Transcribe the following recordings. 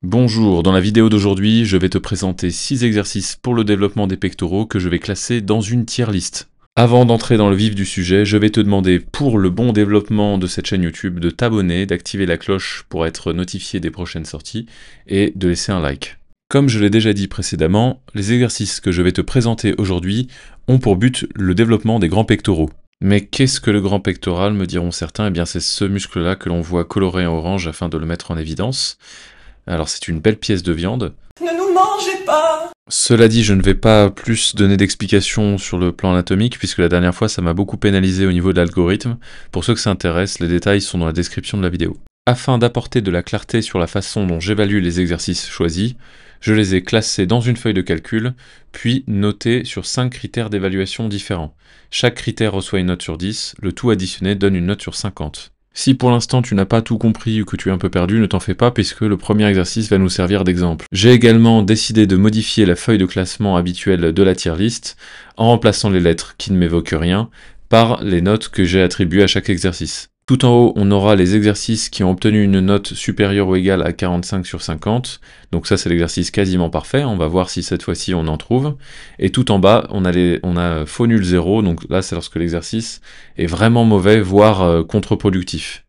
Bonjour, dans la vidéo d'aujourd'hui, je vais te présenter 6 exercices pour le développement des pectoraux que je vais classer dans une tier list. Avant d'entrer dans le vif du sujet, je vais te demander pour le bon développement de cette chaîne YouTube de t'abonner, d'activer la cloche pour être notifié des prochaines sorties et de laisser un like. Comme je l'ai déjà dit précédemment, les exercices que je vais te présenter aujourd'hui ont pour but le développement des grands pectoraux. Mais qu'est-ce que le grand pectoral, me diront certains? Eh bien c'est ce muscle-là que l'on voit coloré en orange afin de le mettre en évidence. Alors c'est une belle pièce de viande. Ne nous mangez pas! Cela dit, je ne vais pas plus donner d'explications sur le plan anatomique, puisque la dernière fois ça m'a beaucoup pénalisé au niveau de l'algorithme. Pour ceux que ça intéresse, les détails sont dans la description de la vidéo. Afin d'apporter de la clarté sur la façon dont j'évalue les exercices choisis, je les ai classés dans une feuille de calcul, puis notés sur 5 critères d'évaluation différents. Chaque critère reçoit une note sur 10, le tout additionné donne une note sur 50. Si pour l'instant tu n'as pas tout compris ou que tu es un peu perdu, ne t'en fais pas puisque le premier exercice va nous servir d'exemple. J'ai également décidé de modifier la feuille de classement habituelle de la tier list en remplaçant les lettres qui ne m'évoquent rien par les notes que j'ai attribuées à chaque exercice. Tout en haut, on aura les exercices qui ont obtenu une note supérieure ou égale à 45 sur 50. Donc ça, c'est l'exercice quasiment parfait. On va voir si cette fois-ci on en trouve. Et tout en bas, on a faux nul 0. Donc là, c'est lorsque l'exercice est vraiment mauvais, voire contre-productif.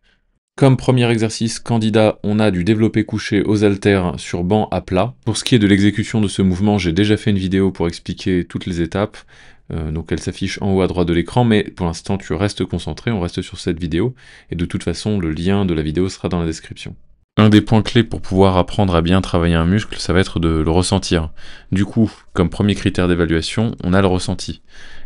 Comme premier exercice candidat, on a du développé couché aux haltères sur banc à plat. Pour ce qui est de l'exécution de ce mouvement, j'ai déjà fait une vidéo pour expliquer toutes les étapes. Donc elle s'affiche en haut à droite de l'écran, mais pour l'instant tu restes concentré, on reste sur cette vidéo, et de toute façon le lien de la vidéo sera dans la description. Un des points clés pour pouvoir apprendre à bien travailler un muscle, ça va être de le ressentir. Du coup, comme premier critère d'évaluation, on a le ressenti.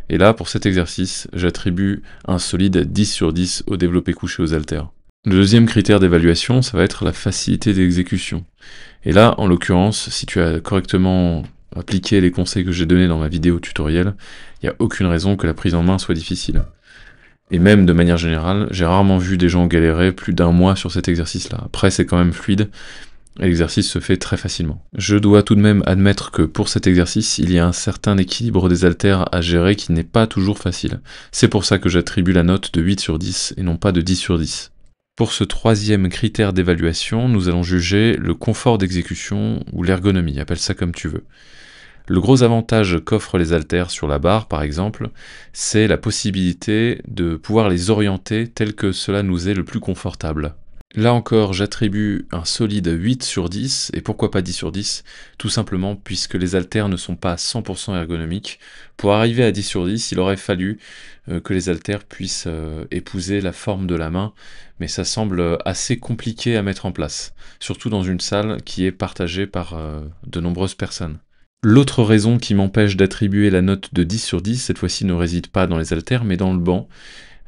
Et là, pour cet exercice, j'attribue un solide 10 sur 10 au développé couché aux haltères. Le deuxième critère d'évaluation, ça va être la facilité d'exécution. Et là, en l'occurrence, si tu as correctement appliqué les conseils que j'ai donnés dans ma vidéo tutoriel, il n'y a aucune raison que la prise en main soit difficile. Et même de manière générale, j'ai rarement vu des gens galérer plus d'un mois sur cet exercice-là. Après, c'est quand même fluide, et l'exercice se fait très facilement. Je dois tout de même admettre que pour cet exercice, il y a un certain équilibre des haltères à gérer qui n'est pas toujours facile. C'est pour ça que j'attribue la note de 8 sur 10 et non pas de 10 sur 10. Pour ce troisième critère d'évaluation, nous allons juger le confort d'exécution ou l'ergonomie, appelle ça comme tu veux. Le gros avantage qu'offrent les haltères sur la barre, par exemple, c'est la possibilité de pouvoir les orienter tel que cela nous est le plus confortable. Là encore, j'attribue un solide 8 sur 10, et pourquoi pas 10 sur 10? Tout simplement puisque les haltères ne sont pas 100% ergonomiques. Pour arriver à 10 sur 10, il aurait fallu que les haltères puissent épouser la forme de la main, mais ça semble assez compliqué à mettre en place, surtout dans une salle qui est partagée par de nombreuses personnes. L'autre raison qui m'empêche d'attribuer la note de 10 sur 10, cette fois-ci ne réside pas dans les haltères, mais dans le banc.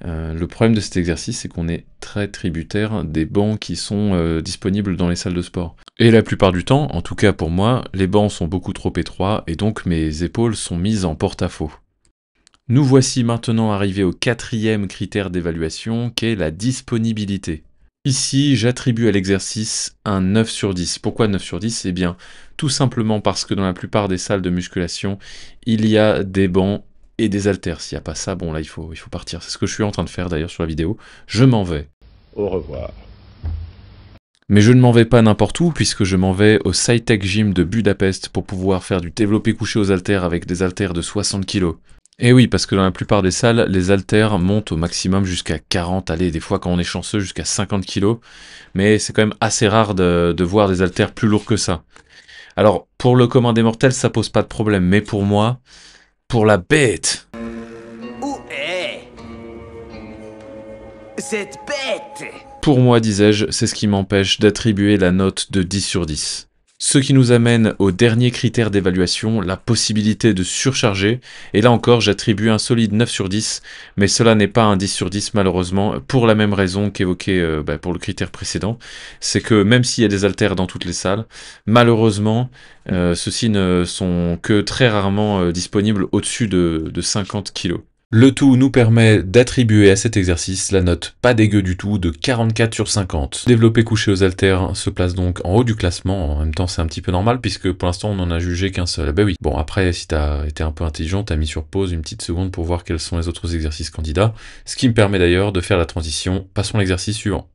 Le problème de cet exercice, c'est qu'on est très tributaire des bancs qui sont disponibles dans les salles de sport. Et la plupart du temps, en tout cas pour moi, les bancs sont beaucoup trop étroits, et donc mes épaules sont mises en porte-à-faux. Nous voici maintenant arrivés au quatrième critère d'évaluation, qui est la disponibilité. Ici, j'attribue à l'exercice un 9 sur 10. Pourquoi 9 sur 10? Eh bien, tout simplement parce que dans la plupart des salles de musculation, il y a des bancs et des haltères. S'il n'y a pas ça, bon là, il faut partir. C'est ce que je suis en train de faire d'ailleurs sur la vidéo. Je m'en vais. Au revoir. Mais je ne m'en vais pas n'importe où, puisque je m'en vais au SciTech Gym de Budapest pour pouvoir faire du développé couché aux haltères avec des haltères de 60 kg. Et oui, parce que dans la plupart des salles, les haltères montent au maximum jusqu'à 40, allez, des fois quand on est chanceux jusqu'à 50 kg, mais c'est quand même assez rare de voir des haltères plus lourds que ça. Alors, pour le commun des mortels, ça pose pas de problème, mais pour moi, pour la bête, Où est cette bête? pour moi, disais-je, c'est ce qui m'empêche d'attribuer la note de 10 sur 10. Ce qui nous amène au dernier critère d'évaluation, la possibilité de surcharger, et là encore j'attribue un solide 9 sur 10, mais cela n'est pas un 10 sur 10 malheureusement, pour la même raison qu'évoqué pour le critère précédent, c'est que même s'il y a des haltères dans toutes les salles, malheureusement ceux-ci ne sont que très rarement disponibles au-dessus de 50 kg. Le tout nous permet d'attribuer à cet exercice la note pas dégueu du tout de 44 sur 50. Développé couché aux haltères se place donc en haut du classement, en même temps c'est un petit peu normal puisque pour l'instant on n'en a jugé qu'un seul. Ben oui, bon après si t'as été un peu intelligent, t'as mis sur pause une petite seconde pour voir quels sont les autres exercices candidats, ce qui me permet d'ailleurs de faire la transition, passons à l'exercice suivant.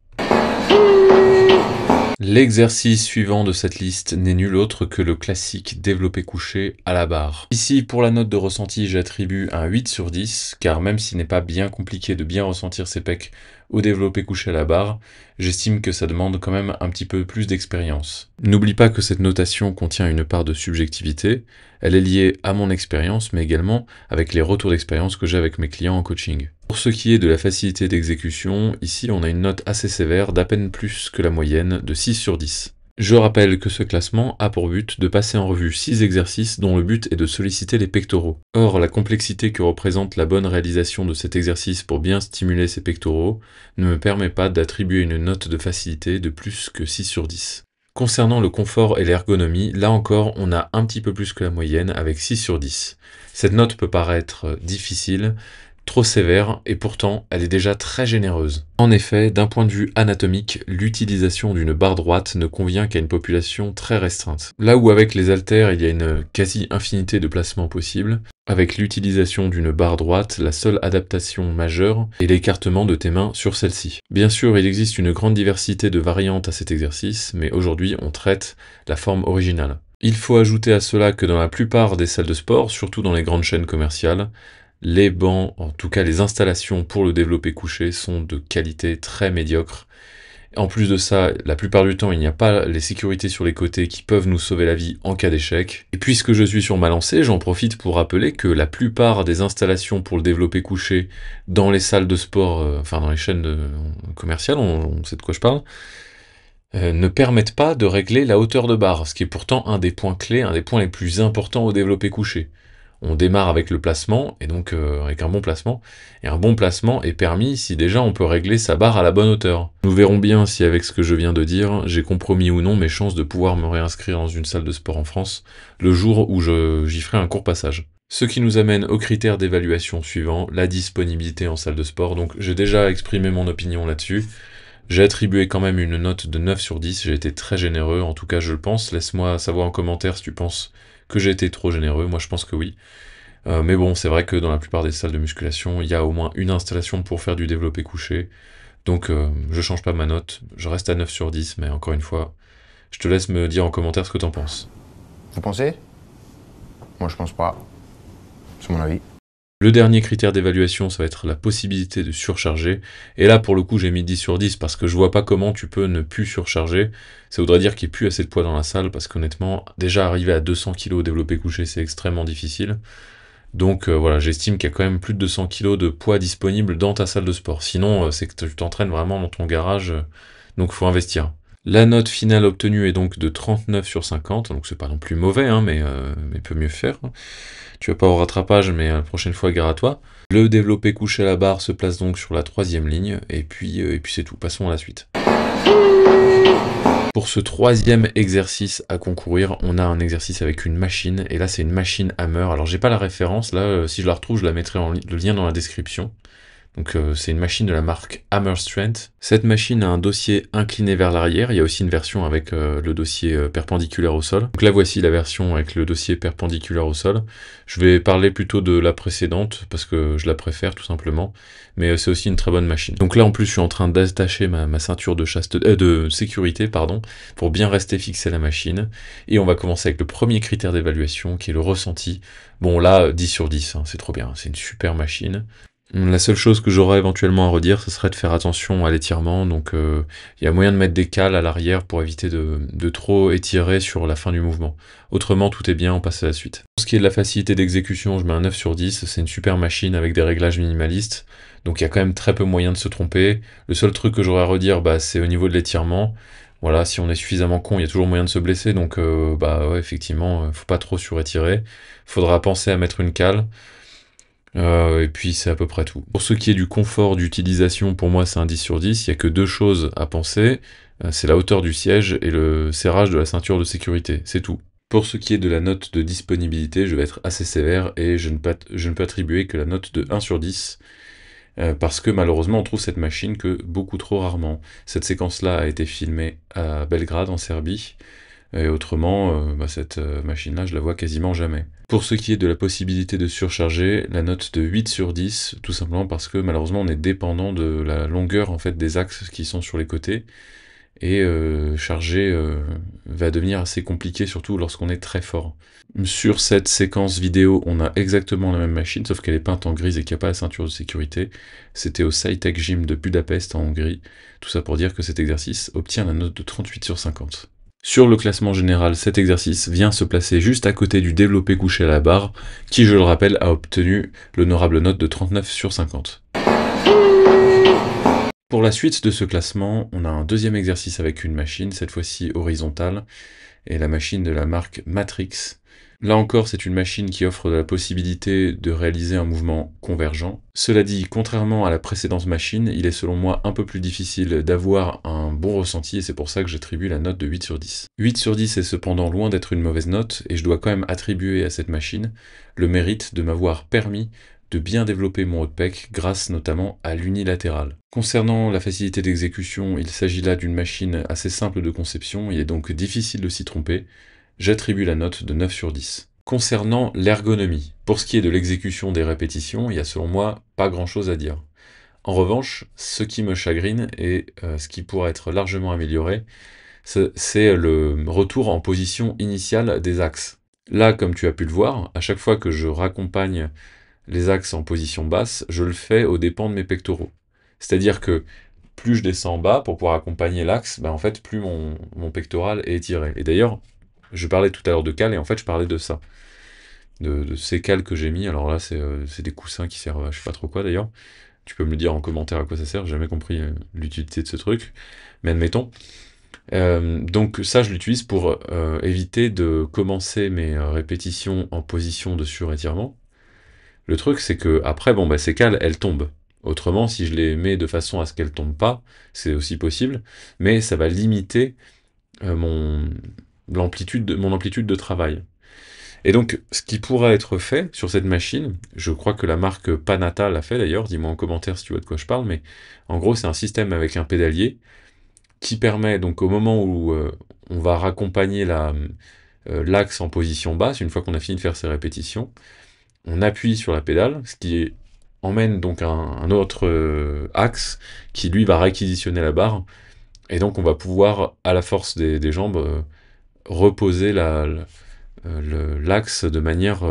L'exercice suivant de cette liste n'est nul autre que le classique développé couché à la barre. Ici, pour la note de ressenti, j'attribue un 8 sur 10, car même s'il n'est pas bien compliqué de bien ressentir ses pecs au développé couché à la barre, j'estime que ça demande quand même un petit peu plus d'expérience. N'oublie pas que cette notation contient une part de subjectivité, elle est liée à mon expérience, mais également avec les retours d'expérience que j'ai avec mes clients en coaching. Pour ce qui est de la facilité d'exécution, ici on a une note assez sévère d'à peine plus que la moyenne de 6 sur 10. Je rappelle que ce classement a pour but de passer en revue 6 exercices dont le but est de solliciter les pectoraux. Or, la complexité que représente la bonne réalisation de cet exercice pour bien stimuler ces pectoraux ne me permet pas d'attribuer une note de facilité de plus que 6 sur 10. Concernant le confort et l'ergonomie, là encore on a un petit peu plus que la moyenne avec 6 sur 10. Cette note peut paraître difficile, trop sévère, et pourtant elle est déjà très généreuse. En effet, d'un point de vue anatomique, l'utilisation d'une barre droite ne convient qu'à une population très restreinte. Là où avec les haltères il y a une quasi-infinité de placements possibles, avec l'utilisation d'une barre droite, la seule adaptation majeure est l'écartement de tes mains sur celle-ci. Bien sûr, il existe une grande diversité de variantes à cet exercice, mais aujourd'hui on traite la forme originale. Il faut ajouter à cela que dans la plupart des salles de sport, surtout dans les grandes chaînes commerciales, les bancs, en tout cas les installations pour le développé couché, sont de qualité très médiocre. En plus de ça, la plupart du temps, il n'y a pas les sécurités sur les côtés qui peuvent nous sauver la vie en cas d'échec. Et puisque je suis sur ma lancée, j'en profite pour rappeler que la plupart des installations pour le développé couché dans les salles de sport, enfin dans les chaînes commerciales, on sait de quoi je parle, ne permettent pas de régler la hauteur de barre, ce qui est pourtant un des points clés, un des points les plus importants au développé couché. On démarre avec le placement, et donc avec un bon placement. Et un bon placement est permis si déjà on peut régler sa barre à la bonne hauteur. Nous verrons bien si avec ce que je viens de dire, j'ai compromis ou non mes chances de pouvoir me réinscrire dans une salle de sport en France le jour où j'y ferai un court passage. Ce qui nous amène aux critères d'évaluation suivants, la disponibilité en salle de sport. Donc j'ai déjà exprimé mon opinion là-dessus. J'ai attribué quand même une note de 9 sur 10, j'ai été très généreux, en tout cas je le pense. Laisse-moi savoir en commentaire si tu penses que j'ai été trop généreux, moi je pense que oui. Mais bon, c'est vrai que dans la plupart des salles de musculation, il y a au moins une installation pour faire du développé couché. Donc je change pas ma note, je reste à 9 sur 10, mais encore une fois, je te laisse me dire en commentaire ce que t'en penses. Vous pensez? Moi je pense pas. C'est mon avis. Le dernier critère d'évaluation, ça va être la possibilité de surcharger. Et là, pour le coup, j'ai mis 10 sur 10 parce que je vois pas comment tu peux ne plus surcharger. Ça voudrait dire qu'il n'y ait plus assez de poids dans la salle parce qu'honnêtement, déjà arriver à 200 kg développé couché, c'est extrêmement difficile. Donc voilà, j'estime qu'il y a quand même plus de 200 kg de poids disponible dans ta salle de sport. Sinon, c'est que tu t'entraînes vraiment dans ton garage, donc il faut investir. La note finale obtenue est donc de 39 sur 50, donc c'est pas non plus mauvais, hein, mais peut mieux faire. Tu vas pas au rattrapage, mais la prochaine fois, gare à toi. Le développé couché à la barre se place donc sur la 3e ligne, et puis c'est tout. Passons à la suite. Pour ce 3e exercice à concourir, on a un exercice avec une machine, et là c'est une machine Hammer. Alors j'ai pas la référence, là si je la retrouve, je la mettrai le lien dans la description. Donc c'est une machine de la marque Hammer Strength. Cette machine a un dossier incliné vers l'arrière, il y a aussi une version avec le dossier perpendiculaire au sol. Donc là voici la version avec le dossier perpendiculaire au sol. Je vais parler plutôt de la précédente parce que je la préfère tout simplement, mais c'est aussi une très bonne machine. Donc là en plus je suis en train d'attacher ma ceinture de sécurité pardon, pour bien rester fixé à la machine. Et on va commencer avec le premier critère d'évaluation qui est le ressenti. Bon là 10 sur 10, hein, c'est trop bien, c'est une super machine. La seule chose que j'aurais éventuellement à redire, ce serait de faire attention à l'étirement, donc il y a moyen de mettre des cales à l'arrière pour éviter de trop étirer sur la fin du mouvement. Autrement, tout est bien, on passe à la suite. Pour ce qui est de la facilité d'exécution, je mets un 9 sur 10, c'est une super machine avec des réglages minimalistes, donc il y a quand même très peu moyen de se tromper. Le seul truc que j'aurais à redire, c'est au niveau de l'étirement. Voilà, si on est suffisamment con, il y a toujours moyen de se blesser, donc ouais, effectivement, faut pas trop surétirer. Faudra penser à mettre une cale. Et puis c'est à peu près tout. Pour ce qui est du confort d'utilisation, pour moi c'est un 10 sur 10, il n'y a que deux choses à penser, c'est la hauteur du siège et le serrage de la ceinture de sécurité, c'est tout. Pour ce qui est de la note de disponibilité, je vais être assez sévère et je ne peux attribuer que la note de 1 sur 10, parce que malheureusement on trouve cette machine que beaucoup trop rarement. Cette séquence-là a été filmée à Belgrade en Serbie, et autrement, cette machine-là, je la vois quasiment jamais. Pour ce qui est de la possibilité de surcharger, la note de 8 sur 10, tout simplement parce que malheureusement on est dépendant de la longueur en fait des axes qui sont sur les côtés. et charger va devenir assez compliqué, surtout lorsqu'on est très fort. Sur cette séquence vidéo, on a exactement la même machine, sauf qu'elle est peinte en grise et qu'il n'y a pas la ceinture de sécurité. C'était au SciTech Gym de Budapest en Hongrie. Tout ça pour dire que cet exercice obtient la note de 38 sur 50. Sur le classement général, cet exercice vient se placer juste à côté du développé couché à la barre, qui, je le rappelle, a obtenu l'honorable note de 39 sur 50. Pour la suite de ce classement, on a un deuxième exercice avec une machine, cette fois-ci horizontale, et la machine de la marque Matrix. Là encore, c'est une machine qui offre la possibilité de réaliser un mouvement convergent. Cela dit, contrairement à la précédente machine, il est selon moi un peu plus difficile d'avoir un bon ressenti, et c'est pour ça que j'attribue la note de 8 sur 10. 8 sur 10 est cependant loin d'être une mauvaise note, et je dois quand même attribuer à cette machine le mérite de m'avoir permis de bien développer mon haut de pec grâce notamment à l'unilatéral. Concernant la facilité d'exécution, il s'agit là d'une machine assez simple de conception, il est donc difficile de s'y tromper. J'attribue la note de 9 sur 10. Concernant l'ergonomie, pour ce qui est de l'exécution des répétitions, il y a selon moi pas grand chose à dire. En revanche, ce qui me chagrine et ce qui pourrait être largement amélioré, c'est le retour en position initiale des axes. Là, comme tu as pu le voir, à chaque fois que je raccompagne les axes en position basse, je le fais aux dépens de mes pectoraux. C'est-à-dire que plus je descends en bas pour pouvoir accompagner l'axe, en fait, plus mon pectoral est étiré. Et d'ailleurs, je parlais tout à l'heure de cales, et en fait, je parlais de ça. De ces cales que j'ai mis. Alors là, c'est des coussins qui servent à je sais pas trop quoi, d'ailleurs. Tu peux me le dire en commentaire à quoi ça sert, j'ai jamais compris l'utilité de ce truc. Mais admettons. Donc ça, je l'utilise pour éviter de commencer mes répétitions en position de surétirement. Le truc, c'est que après, ces cales, elles tombent. Autrement, si je les mets de façon à ce qu'elles tombent pas, c'est aussi possible, mais ça va limiter mon amplitude de travail. Et donc, ce qui pourrait être fait sur cette machine, je crois que la marque Panata l'a fait d'ailleurs, dis-moi en commentaire si tu vois de quoi je parle, mais en gros, c'est un système avec un pédalier qui permet, donc au moment où on va raccompagner l'axe en position basse, une fois qu'on a fini de faire ses répétitions, on appuie sur la pédale, ce qui emmène donc un autre axe qui lui va réquisitionner la barre, et donc on va pouvoir, à la force des jambes, reposer l'axe de manière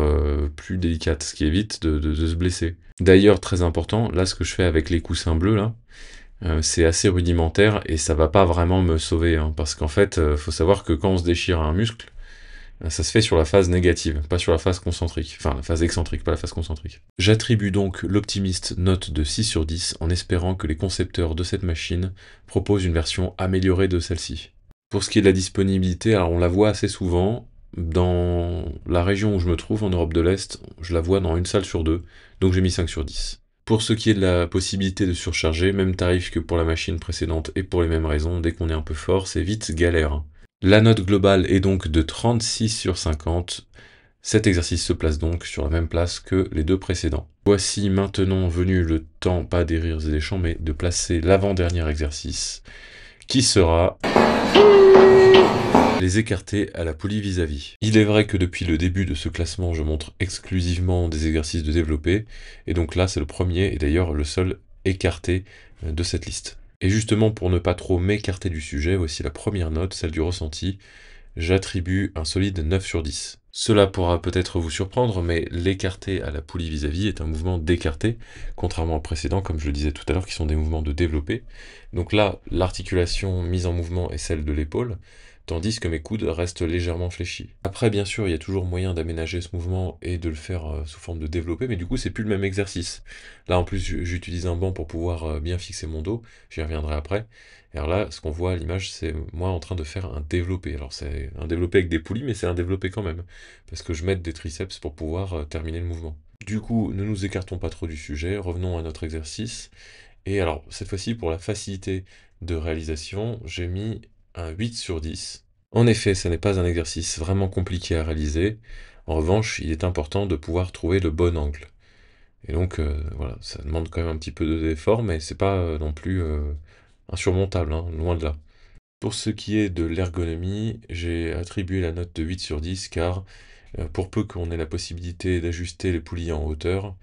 plus délicate, ce qui évite de se blesser. D'ailleurs, très important, là ce que je fais avec les coussins bleus, là, c'est assez rudimentaire et ça va pas vraiment me sauver, hein, parce qu'en fait, faut savoir que quand on se déchire un muscle, ça se fait sur la phase négative, pas sur la phase concentrique. Enfin, la phase excentrique, pas la phase concentrique. J'attribue donc l'optimiste note de 6 sur 10 en espérant que les concepteurs de cette machine proposent une version améliorée de celle-ci. Pour ce qui est de la disponibilité, alors on la voit assez souvent. Dans la région où je me trouve, en Europe de l'Est, je la vois dans une salle sur deux, donc j'ai mis 5 sur 10. Pour ce qui est de la possibilité de surcharger, même tarif que pour la machine précédente et pour les mêmes raisons, dès qu'on est un peu fort, c'est vite galère. La note globale est donc de 36 sur 50. Cet exercice se place donc sur la même place que les deux précédents. Voici maintenant venu le temps, pas des rires et des chants, mais de placer l'avant-dernier exercice, qui sera les écartés à la poulie vis-à-vis. Il est vrai que depuis le début de ce classement, je montre exclusivement des exercices de développé, et donc là c'est le premier et d'ailleurs le seul écarté de cette liste. Et justement, pour ne pas trop m'écarter du sujet, voici la première note, celle du ressenti. J'attribue un solide 9 sur 10. Cela pourra peut-être vous surprendre, mais l'écarté à la poulie vis-à-vis est un mouvement d'écarté, contrairement au précédent, comme je le disais tout à l'heure, qui sont des mouvements de développé. Donc là, l'articulation mise en mouvement est celle de l'épaule, tandis que mes coudes restent légèrement fléchis. Après, bien sûr, il y a toujours moyen d'aménager ce mouvement et de le faire sous forme de développé, mais du coup, c'est plus le même exercice. Là, en plus, j'utilise un banc pour pouvoir bien fixer mon dos, j'y reviendrai après. Et alors là, ce qu'on voit à l'image, c'est moi en train de faire un développé. Alors c'est un développé avec des poulies, mais c'est un développé quand même, parce que je m'aide des triceps pour pouvoir terminer le mouvement. Du coup, ne nous écartons pas trop du sujet, revenons à notre exercice. Et alors, cette fois-ci, pour la facilité de réalisation, j'ai mis un 8 sur 10. En effet, ce n'est pas un exercice vraiment compliqué à réaliser. En revanche, il est important de pouvoir trouver le bon angle. Et donc, voilà, ça demande quand même un petit peu d'effort, mais c'est pas non plus insurmontable, hein, loin de là. Pour ce qui est de l'ergonomie, j'ai attribué la note de 8 sur 10 car pour peu qu'on ait la possibilité d'ajuster les poulies en hauteur,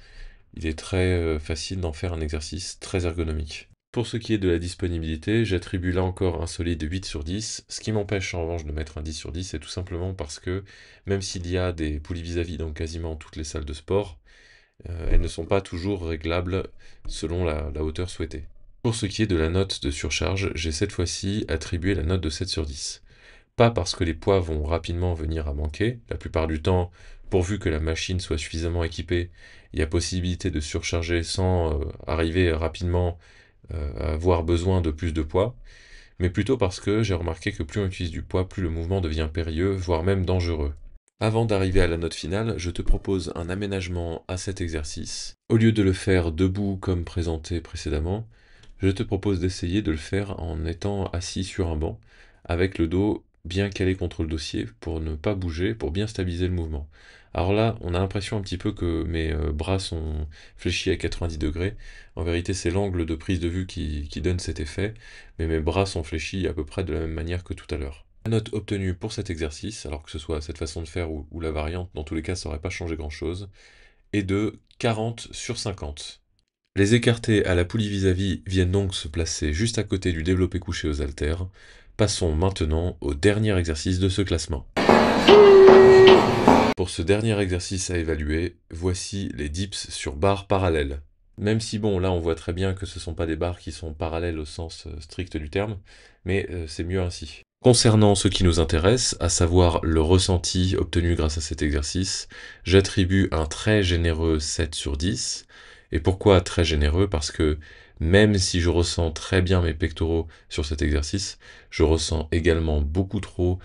il est très facile d'en faire un exercice très ergonomique. Pour ce qui est de la disponibilité, j'attribue là encore un solide 8 sur 10. Ce qui m'empêche en revanche de mettre un 10 sur 10, c'est tout simplement parce que même s'il y a des poulies vis-à-vis dans quasiment toutes les salles de sport, elles ne sont pas toujours réglables selon la hauteur souhaitée. Pour ce qui est de la note de surcharge, j'ai cette fois-ci attribué la note de 7 sur 10. Pas parce que les poids vont rapidement venir à manquer, la plupart du temps, pourvu que la machine soit suffisamment équipée, il y a possibilité de surcharger sans arriver rapidement à avoir besoin de plus de poids, mais plutôt parce que j'ai remarqué que plus on utilise du poids, plus le mouvement devient périlleux, voire même dangereux. Avant d'arriver à la note finale, je te propose un aménagement à cet exercice. Au lieu de le faire debout comme présenté précédemment, je te propose d'essayer de le faire en étant assis sur un banc, avec le dos bien calé contre le dossier pour ne pas bouger, pour bien stabiliser le mouvement. Alors là, on a l'impression un petit peu que mes bras sont fléchis à 90 degrés. En vérité, c'est l'angle de prise de vue qui donne cet effet, mais mes bras sont fléchis à peu près de la même manière que tout à l'heure. La note obtenue pour cet exercice, alors que ce soit cette façon de faire ou la variante, dans tous les cas, ça n'aurait pas changé grand-chose, est de 40 sur 50. Les écartés à la poulie vis-à-vis viennent donc se placer juste à côté du développé couché aux haltères. Passons maintenant au dernier exercice de ce classement. Pour ce dernier exercice à évaluer, voici les dips sur barres parallèles. Même si bon, là on voit très bien que ce ne sont pas des barres qui sont parallèles au sens strict du terme, mais c'est mieux ainsi. Concernant ce qui nous intéresse, à savoir le ressenti obtenu grâce à cet exercice, j'attribue un très généreux 7 sur 10. Et pourquoi très généreux? Parce que même si je ressens très bien mes pectoraux sur cet exercice, je ressens également beaucoup trop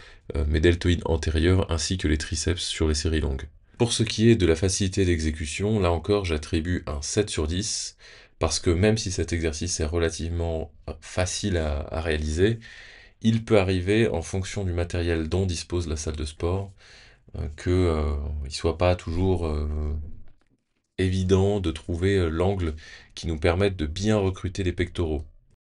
mes deltoïdes antérieurs ainsi que les triceps sur les séries longues. Pour ce qui est de la facilité d'exécution, là encore j'attribue un 7 sur 10, parce que même si cet exercice est relativement facile à réaliser, il peut arriver, en fonction du matériel dont dispose la salle de sport, qu'il ne soit pas toujours évident de trouver l'angle qui nous permette de bien recruter les pectoraux.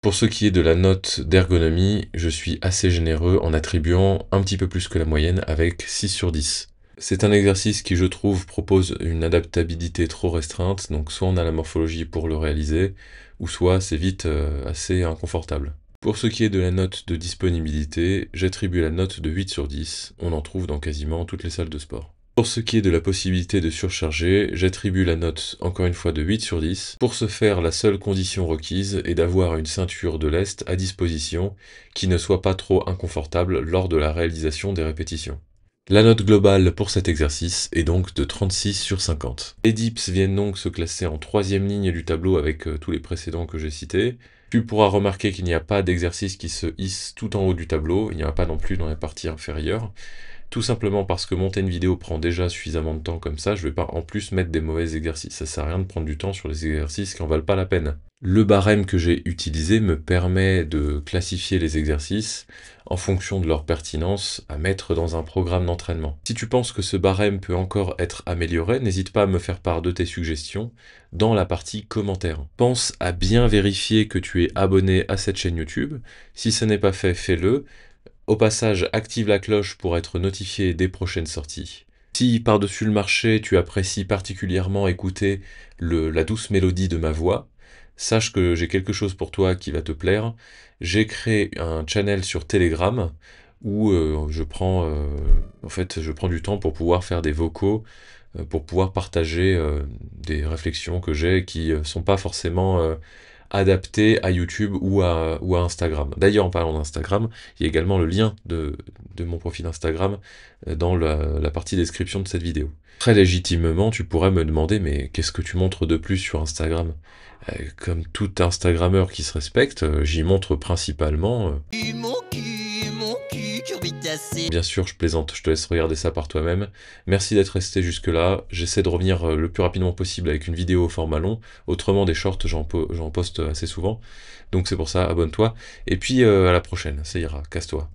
Pour ce qui est de la note d'ergonomie, je suis assez généreux en attribuant un petit peu plus que la moyenne avec 6 sur 10. C'est un exercice qui, je trouve, propose une adaptabilité trop restreinte, donc soit on a la morphologie pour le réaliser, ou soit c'est vite assez inconfortable. Pour ce qui est de la note de disponibilité, j'attribue la note de 8 sur 10, on en trouve dans quasiment toutes les salles de sport. Pour ce qui est de la possibilité de surcharger, j'attribue la note encore une fois de 8 sur 10. Pour ce faire, la seule condition requise est d'avoir une ceinture de lest à disposition qui ne soit pas trop inconfortable lors de la réalisation des répétitions. La note globale pour cet exercice est donc de 36 sur 50. Les dips viennent donc se classer en troisième ligne du tableau avec tous les précédents que j'ai cités. Tu pourras remarquer qu'il n'y a pas d'exercice qui se hisse tout en haut du tableau, il n'y en a pas non plus dans la partie inférieure. Tout simplement parce que monter une vidéo prend déjà suffisamment de temps comme ça, je ne vais pas en plus mettre des mauvais exercices. Ça sert à rien de prendre du temps sur les exercices qui en valent pas la peine. Le barème que j'ai utilisé me permet de classifier les exercices en fonction de leur pertinence à mettre dans un programme d'entraînement. Si tu penses que ce barème peut encore être amélioré, n'hésite pas à me faire part de tes suggestions dans la partie commentaires. Pense à bien vérifier que tu es abonné à cette chaîne YouTube. Si ce n'est pas fait, fais-le. Au passage, active la cloche pour être notifié des prochaines sorties. Si par-dessus le marché, tu apprécies particulièrement écouter la douce mélodie de ma voix, sache que j'ai quelque chose pour toi qui va te plaire. J'ai créé un channel sur Telegram où je prends du temps pour pouvoir faire des vocaux, pour pouvoir partager des réflexions que j'ai qui sont pas forcément adapté à YouTube ou à Instagram. D'ailleurs, en parlant d'Instagram, il y a également le lien de mon profil Instagram dans la partie description de cette vidéo. Très légitimement, tu pourrais me demander, mais qu'est-ce que tu montres de plus sur Instagram? Comme tout Instagrammeur qui se respecte, j'y montre principalement... Bien sûr, je plaisante, je te laisse regarder ça par toi-même. Merci d'être resté jusque-là. J'essaie de revenir le plus rapidement possible avec une vidéo au format long. Autrement, des shorts, j'en poste assez souvent. Donc c'est pour ça, abonne-toi. Et puis à la prochaine, ça ira, casse-toi.